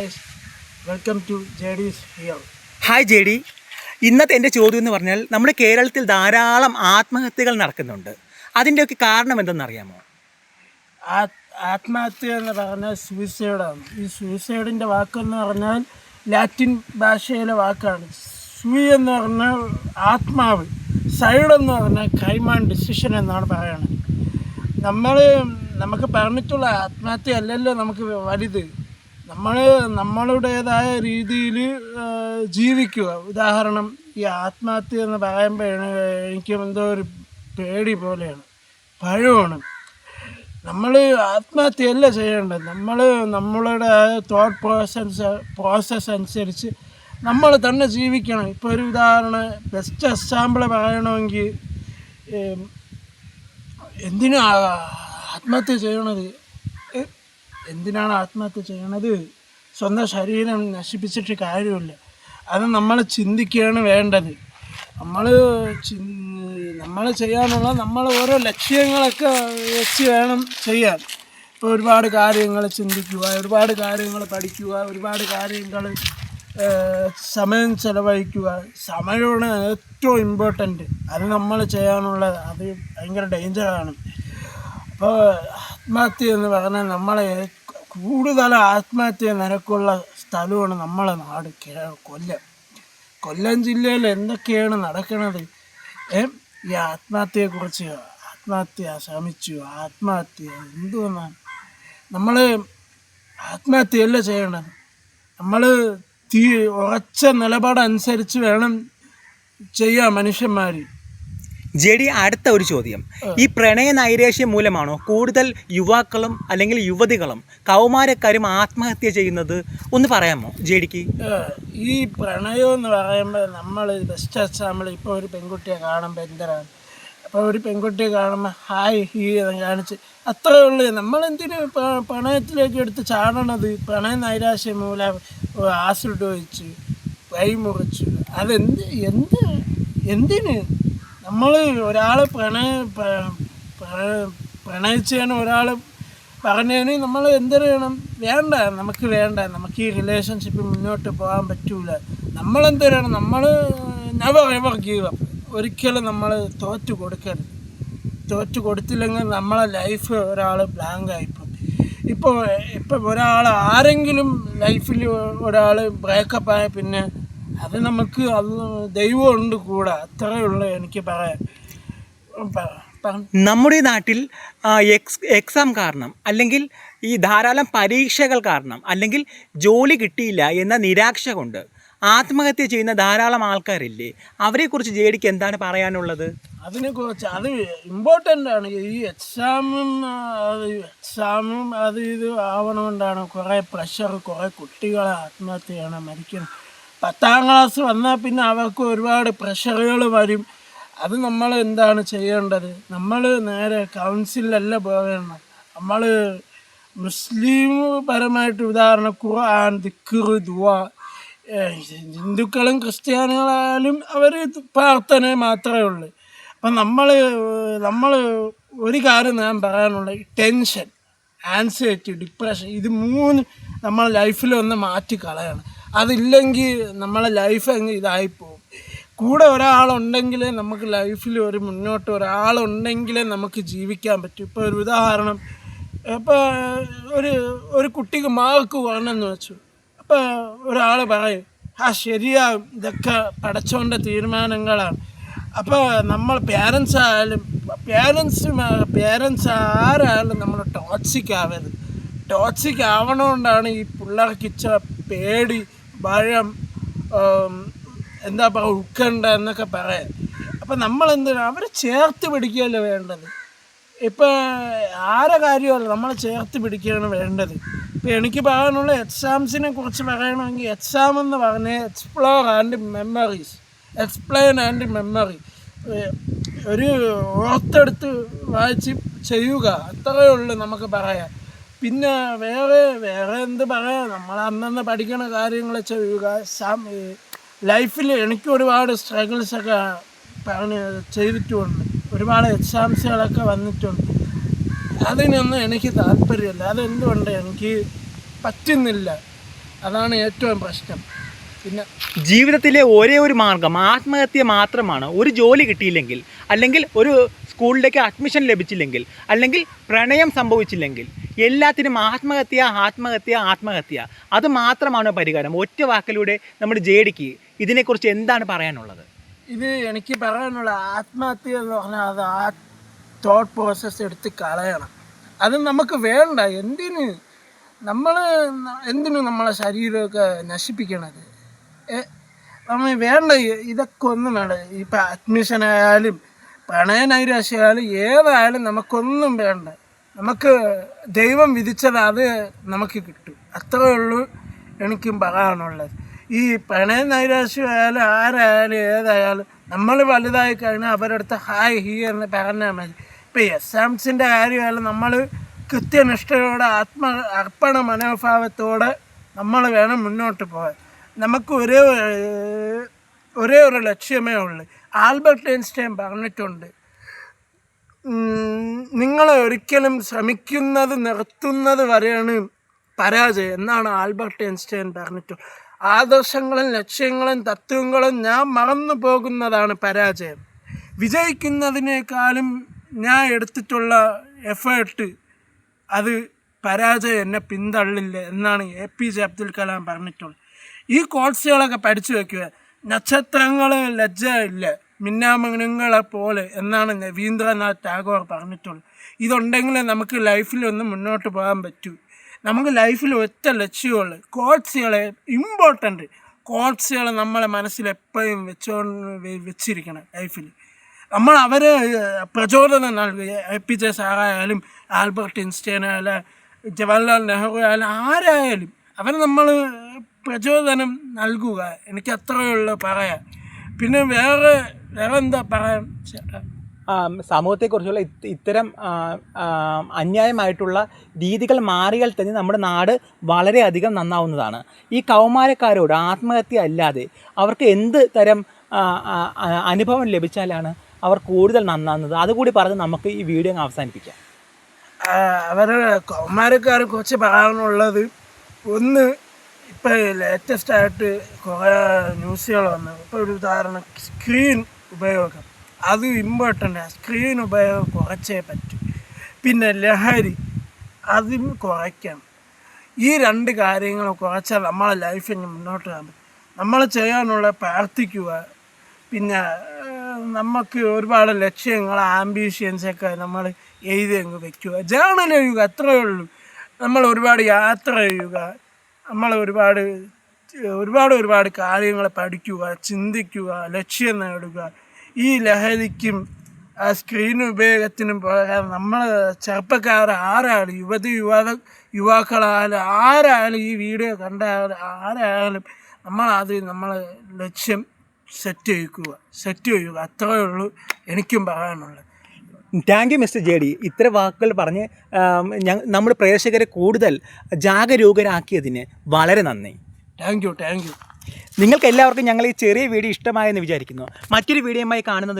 guys, welcome to JD's here. Hi J D. ഇന്നത്തെ എൻ്റെ ചോദ്യം എന്ന് പറഞ്ഞാൽ നമ്മുടെ കേരളത്തിൽ ധാരാളം ആത്മഹത്യകൾ നടക്കുന്നുണ്ട്. അതിൻ്റെയൊക്കെ കാരണം എന്തെന്നറിയാമോ? ആത്മഹത്യ എന്ന് പറഞ്ഞാൽ സൂയിസൈഡാണ്. ഈ സൂയിസൈഡിൻ്റെ വാക്കെന്ന് പറഞ്ഞാൽ ലാറ്റിൻ ഭാഷയിലെ വാക്കാണ്. സൂയി എന്ന് പറഞ്ഞാൽ ആത്മാവ്, സൈഡ് എന്ന് പറഞ്ഞാൽ കൈമാൻ ഡിസിഷൻ എന്നാണ് പറയുന്നത്. നമുക്ക് പറഞ്ഞിട്ടുള്ള ആത്മഹത്യ അല്ലല്ലോ നമുക്ക് വലുത്. നമ്മളുടേതായ രീതിയിൽ ജീവിക്കുക. ഉദാഹരണം, ഈ ആത്മഹത്യ എന്ന് പറയുമ്പോൾ എനിക്ക് എന്തോ ഒരു പേടി പോലെയാണ്, ഭയമാണ്. നമ്മൾ ആത്മഹത്യയല്ല ചെയ്യേണ്ടത്. നമ്മളുടെ തോട്ട് പ്രോസസ്സ് അനുസരിച്ച് നമ്മൾ തന്നെ ജീവിക്കണം. ഇപ്പോൾ ഒരു ഉദാഹരണം, ബെസ്റ്റ് എക്സാമ്പിൾ പറയണമെങ്കിൽ, എന്തിനാ ആത്മഹത്യ ചെയ്യണത്? എന്തിനാണ് ആത്മഹത്യ ചെയ്യണത്? സ്വന്തം ശരീരം നശിപ്പിച്ചിട്ട് കാര്യമില്ല. അത് നമ്മൾ ചിന്തിക്കുകയാണ് വേണ്ടത്. നമ്മൾ ചെയ്യാനുള്ള നമ്മൾ ഓരോ ലക്ഷ്യങ്ങളൊക്കെ വെച്ച് വേണം ചെയ്യാൻ. ഇപ്പോൾ ഒരുപാട് കാര്യങ്ങൾ ചിന്തിക്കുക, ഒരുപാട് കാര്യങ്ങൾ പഠിക്കുക, ഒരുപാട് കാര്യങ്ങൾ സമയം ചെലവഴിക്കുക. സമയമാണ് ഏറ്റവും ഇമ്പോർട്ടൻറ്റ്. അത് നമ്മൾ ചെയ്യാനുള്ളത്. അത് ഭയങ്കര ഡേഞ്ചറാണ്. അപ്പോൾ ആത്മഹത്യ എന്ന് പറഞ്ഞാൽ നമ്മളെ കൂടുതൽ ആത്മഹത്യ നിരക്കുള്ള സ്ഥലമാണ് നമ്മളെ നാട് കൊല്ലം ജില്ലയിൽ എന്തൊക്കെയാണ് നടക്കുന്നത്? ഈ ആത്മഹത്യയെക്കുറിച്ച്, ആത്മഹത്യ ശ്രമിച്ചു, ആത്മഹത്യ എന്തുവെന്നാണ്? നമ്മൾ ആത്മഹത്യയല്ല ചെയ്യേണ്ടത്. നമ്മൾ ഉറച്ച നിലപാടനുസരിച്ച് വേണം ചെയ്യാൻ മനുഷ്യന്മാർ. ജെ ഡി, അടുത്ത ഒരു ചോദ്യം. ഈ പ്രണയ നൈരാശ്യം മൂലമാണോ കൂടുതൽ യുവാക്കളും അല്ലെങ്കിൽ യുവതികളും കൗമാരക്കാരും ആത്മഹത്യ ചെയ്യുന്നത്? ഒന്ന് പറയാമോ ജെ ഡിക്ക്? ഈ പ്രണയം എന്ന് പറയുമ്പോൾ നമ്മൾ ബെസ്റ്റ് എക്സാമ്പിൾ, ഇപ്പോൾ ഒരു പെൺകുട്ടിയെ കാണുമ്പോൾ എന്തരാണ്, അപ്പോൾ ഒരു പെൺകുട്ടിയെ കാണുമ്പോൾ ഹായ് ഹീ എന്ന് കാണിച്ച് അത്രയേ ഉള്ളൂ. നമ്മളെന്തിനു പ്രണയത്തിലേക്ക് എടുത്ത് ചാടണത്? പ്രണയ നൈരാശ്യം മൂലം ആസിഡ് ഒഴിച്ച് കൈ മുറിച്ചു, എന്തിന്? നമ്മൾ ഒരാൾ പ്രണയിച്ചാണ് ഒരാൾ പറഞ്ഞതിന് നമ്മൾ എന്തെയ്യണം? നമുക്ക് ഈ റിലേഷൻഷിപ്പ് മുന്നോട്ട് പോകാൻ പറ്റൂല. നമ്മളെന്തെയ്യണം? നമ്മൾ നെവർ എവർ ഗീവ് അപ്പ്. ഒരിക്കലും നമ്മൾ തോറ്റു കൊടുത്തില്ലെങ്കിൽ നമ്മളെ ലൈഫ് ഒരാൾ ബ്ലാങ്ക് ആയിപ്പോകും. ഇപ്പോൾ ഒരാൾ ആരെങ്കിലും ലൈഫിൽ ഒരാൾ ബ്രേക്കപ്പ് ആയ പിന്നെ അത് നമുക്ക് ദൈവമുണ്ട് കൂടെ. അത്രയേ ഉള്ളൂ എനിക്ക് പറയാൻ. നമ്മുടെ നാട്ടിൽ എക്സാം കാരണം, അല്ലെങ്കിൽ ഈ ധാരാളം പരീക്ഷകൾ കാരണം, അല്ലെങ്കിൽ ജോലി കിട്ടിയില്ല എന്ന നിരാശ കൊണ്ട് ആത്മഹത്യ ചെയ്യുന്ന ധാരാളം ആൾക്കാരില്ലേ? അവരെക്കുറിച്ച് ജെ ഡിക്ക് എന്താണ് പറയാനുള്ളത്? അതിനെക്കുറിച്ച് അത് ഇമ്പോർട്ടൻ്റ് ആണ്. ഈ എക്സാമും ഇത് ആവണമുണ്ടാണ് കുറേ പ്രഷർ, കുറേ കുട്ടികളെ ആത്മഹത്യ ചെയ്യണം, മരിക്കണം. 10ാം ക്ലാസ് വന്നാൽ പിന്നെ അവർക്ക് ഒരുപാട് പ്രഷറുകൾ വരും. അത് നമ്മൾ എന്താണ് ചെയ്യേണ്ടത്? നമ്മൾ നേരെ കൗൺസിലല്ല പോകണം. നമ്മൾ മുസ്ലിം പരമായിട്ട്, ഉദാഹരണം ഖുർആൻ, ദിക്ർ, ദുആ. ഹിന്ദുക്കളും ക്രിസ്ത്യാനികളായാലും അവർ പ്രാർത്ഥന മാത്രമേ ഉള്ളൂ. അപ്പം നമ്മൾ ഒരു കാര്യം ഞാൻ പറയാനുള്ളത്, ടെൻഷൻ, ആൻസൈറ്റി, ഡിപ്രഷൻ, ഇത് 3 നമ്മൾ ലൈഫിൽ ഒന്ന് മാറ്റി കളയണം. അതില്ലെങ്കിൽ നമ്മളെ ലൈഫ് അങ്ങ് ഇതായിപ്പോവും. കൂടെ ഒരാളുണ്ടെങ്കിലേ നമുക്ക് ലൈഫിൽ മുന്നോട്ട് ഒരാളുണ്ടെങ്കിലേ നമുക്ക് ജീവിക്കാൻ പറ്റും. ഇപ്പോൾ ഒരു ഉദാഹരണം, ഇപ്പോൾ ഒരു കുട്ടിക്ക് മാർക്ക് വേണമെന്ന് വെച്ചു. അപ്പോൾ ഒരാൾ പറയും ശരിയാകും, ഇതൊക്കെ പടച്ചോൻ്റെ തീരുമാനങ്ങളാണ്. അപ്പോൾ നമ്മൾ പേരൻസ് ആരായാലും നമ്മൾ ടോക്സിക് ആവരുത്. ടോക്സിക് ആവണോണ്ടാണ് ഈ പിള്ളേർക്ക് ഇച്ച പേടി, ഭയം, എന്താ പറയുക, ഉൾക്കണ്ട എന്നൊക്കെ പറയാം. അപ്പം നമ്മളെന്തിനാ അവരെ ചേർത്ത് പിടിക്കുകയല്ലേ വേണ്ടത്? ഇപ്പം ആരെ കാര്യമല്ല, നമ്മൾ ചേർത്ത് പിടിക്കുകയാണ് വേണ്ടത്. ഇപ്പം എനിക്ക് പറയാനുള്ള എക്സാംസിനെ കുറിച്ച് പറയണമെങ്കിൽ, എക്സാം എന്ന് പറഞ്ഞാൽ എക്സ്പ്ലെയിൻ ആൻഡ് മെമ്മറി. ഒരു ഓർത്തെടുത്ത് വായിച്ച് ചെയ്യുക, അത്രയേ ഉള്ളൂ നമുക്ക് പറയാം. പിന്നെ വേറെ എന്ത് പറയാം? നമ്മൾ അന്നന്ന് പഠിക്കണ കാര്യങ്ങൾ ചെയ്യുക. ലൈഫിൽ എനിക്ക് ഒരുപാട് സ്ട്രഗിൾസൊക്കെ ചെയ്തിട്ടുമുണ്ട്, ഒരുപാട് എക്സാംസുകളൊക്കെ വന്നിട്ടുണ്ട്. അതിനൊന്നും എനിക്ക് താല്പര്യമില്ല. അതെന്തുകൊണ്ട് എനിക്ക് പറ്റുന്നില്ല. അതാണ് ഏറ്റവും പ്രശ്നം. പിന്നെ ജീവിതത്തിലെ ഒരേ ഒരു മാർഗം ആത്മഹത്യ മാത്രമാണ്. ഒരു ജോലി കിട്ടിയില്ലെങ്കിൽ, അല്ലെങ്കിൽ ഒരു സ്കൂളിലേക്ക് അഡ്മിഷൻ ലഭിച്ചില്ലെങ്കിൽ, അല്ലെങ്കിൽ പ്രണയം സംഭവിച്ചില്ലെങ്കിൽ, എല്ലാത്തിനും ആത്മഹത്യ ആത്മഹത്യ ആത്മഹത്യ. അത് മാത്രമാണ് പരിഹാരം. ഒറ്റ വാക്കിലൂടെ നമ്മുടെ ജെഡിക്ക് ഇതിനെക്കുറിച്ച് എന്താണ് പറയാനുള്ളത്? ഇത് എനിക്ക് പറയാനുള്ള ആത്മഹത്യ എന്ന് പറഞ്ഞാൽ അത് ആ തോട്ട് പ്രോസസ്സ് എടുത്ത് കളയണം. അത് നമുക്ക് വേണ്ട. എന്തിനു നമ്മളെ ശരീരമൊക്കെ നശിപ്പിക്കണത്? നമ്മൾ വേണ്ട. ഇതൊക്കെ ഒന്നും വേണ്ട. ഇപ്പം അഡ്മിഷൻ ആയാലും പ്രണയനൈരാശ്യമായാലും ഏതായാലും നമുക്കൊന്നും വേണ്ട. നമുക്ക് ദൈവം വിധിച്ചത് അത് നമുക്ക് കിട്ടും. അത്രയേ ഉള്ളൂ എനിക്കും പറയാനുള്ളത്. ഈ പ്രണയനൈരാശ്യമായാലും ആരായാലും ഏതായാലും നമ്മൾ വലുതായി കഴിഞ്ഞാൽ അവരുടെ അടുത്ത് ഹായ് ഹീ എന്ന് പറഞ്ഞാൽ മതി. ഇപ്പം എക്സാംസിൻ്റെ കാര്യമായാലും നമ്മൾ കൃത്യനിഷ്ഠയോടെ അർപ്പണ മനോഭാവത്തോടെ നമ്മൾ വേണം മുന്നോട്ട് പോകാൻ. നമുക്ക് ഒരേ ഒരു ലക്ഷ്യമേ ഉള്ളൂ. ആൽബർട്ട് ഐൻസ്റ്റൈൻ പറഞ്ഞിട്ടുണ്ട്, നിങ്ങൾ ഒരിക്കലും ശ്രമിക്കുന്നത് നിർത്തുന്നത് വരെയാണ് പരാജയം എന്നാണ് ആൽബർട്ട് ഐൻസ്റ്റൈൻ പറഞ്ഞിട്ടുള്ളത്. ആദർശങ്ങളും ലക്ഷ്യങ്ങളും തത്വങ്ങളും ഞാൻ മറന്നു പോകുന്നതാണ് പരാജയം. വിജയിക്കുന്നതിനേക്കാളും ഞാൻ എടുത്തിട്ടുള്ള എഫേർട്ട് അത് പരാജയം എന്നെ പിന്തള്ളില്ല എന്നാണ് APJ അബ്ദുൽ കലാം പറഞ്ഞിട്ടുള്ളത്. ഈ കോഴ്സുകളൊക്കെ പഠിച്ചു വയ്ക്കുക. നക്ഷത്രങ്ങൾ ലജ്ജ ഇല്ല, മിന്നാമിനുങ്ങളെ പോലെ എന്നാണ് രവീന്ദ്രനാഥ് ടാഗോർ പറഞ്ഞിട്ടുള്ളത്. ഇതുണ്ടെങ്കിലേ നമുക്ക് ലൈഫിലൊന്ന് മുന്നോട്ട് പോകാൻ പറ്റൂ. നമുക്ക് ലൈഫിൽ ഒറ്റ ലക്ഷ്യമുള്ളൂ. കോഴ്സുകളെ ഇമ്പോർട്ടൻ്റ് കോഴ്സുകൾ നമ്മളെ മനസ്സിൽ എപ്പോഴും വെച്ചിരിക്കണം. ലൈഫിൽ നമ്മൾ അവരെ പ്രചോദനം നൽകുക. APJ സാറായാലും ആൽബർട്ട് ഐൻസ്റ്റൈൻ ആയാലും ജവഹർലാൽ നെഹ്റു ആയാലും ആരായാലും അവരെ നമ്മൾ പ്രചോദനം നൽകുക. എനിക്ക് അത്രയുള്ള പറയാം. പിന്നെ വേറെ എന്താ പറയാൻ ചേട്ടാ? സമൂഹത്തെക്കുറിച്ചുള്ള ഇത്തരം അന്യായമായിട്ടുള്ള രീതികൾ മാറിയാൽ തന്നെ നമ്മുടെ നാട് വളരെയധികം നന്നാവുന്നതാണ്. ഈ കൗമാരക്കാരോട് ആത്മഹത്യ അല്ലാതെ അവർക്ക് എന്ത് തരം അനുഭവം ലഭിച്ചാലാണ് അവർ കൂടുതൽ നന്നാവുന്നത്? അതുകൂടി പറഞ്ഞ് നമുക്ക് ഈ വീഡിയോ അവസാനിപ്പിക്കാം. അവരുടെ കൗമാരക്കാരെ കുറിച്ച് പറയാനുള്ളത്, ഒന്ന് ഇപ്പോൾ ലേറ്റസ്റ്റായിട്ട് കുറേ ന്യൂസുകൾ വന്നു. ഇപ്പോൾ ഒരു ഉദാഹരണം, സ്ക്രീൻ ഉപയോഗം അത് ഇമ്പോർട്ടൻ്റ്. സ്ക്രീൻ ഉപയോഗം കുറച്ചേ പറ്റൂ. പിന്നെ ലഹരി അതും കുറയ്ക്കണം. ഈ രണ്ട് കാര്യങ്ങൾ കുറച്ചാൽ നമ്മളെ ലൈഫിൽ മുന്നോട്ട് പോകാൻ പറ്റും. നമ്മൾ ചെയ്യാനുള്ള പ്രാർത്ഥിക്കുക. പിന്നെ നമുക്ക് ഒരുപാട് ലക്ഷ്യങ്ങൾ ആംബിഷ്യൻസൊക്കെ നമ്മൾ എഴുതി അങ്ങ് വയ്ക്കുക. ജേർണൽ ചെയ്യുക, അത്രയേ ഉള്ളൂ. നമ്മൾ ഒരുപാട് യാത്ര ചെയ്യുക. നമ്മൾ ഒരുപാട് കാര്യങ്ങൾ പഠിക്കുക, ചിന്തിക്കുക, ലക്ഷ്യം നേടുക. ഈ ലഹരിക്കും ആ സ്ക്രീൻ ഉപയോഗത്തിനും പോകാൻ നമ്മൾ ചെറുപ്പക്കാർ ആരായാലും യുവാക്കളായാലും ആരായാലും ഈ വീഡിയോ കണ്ടായാലും ആരായാലും നമ്മൾ ലക്ഷ്യം സെറ്റ് ചെയ്യുക. അത്രയേ ഉള്ളൂ എനിക്കും പറയാനുള്ളത്. Thank you mister JD. ഇത്തരം വാക്കുകൾ പറഞ്ഞ് നമ്മുടെ പ്രേക്ഷകരെ കൂടുതൽ ജാഗരൂകരാക്കിയതിന് വളരെ നന്ദി. Thank you. നിങ്ങൾക്ക് എല്ലാവർക്കും ഞങ്ങൾ ഈ ചെറിയ വീഡിയോ ഇഷ്ടമായെന്ന് വിചാരിക്കുന്നു. മറ്റൊരു വീഡിയോയുമായി കാണുന്നത്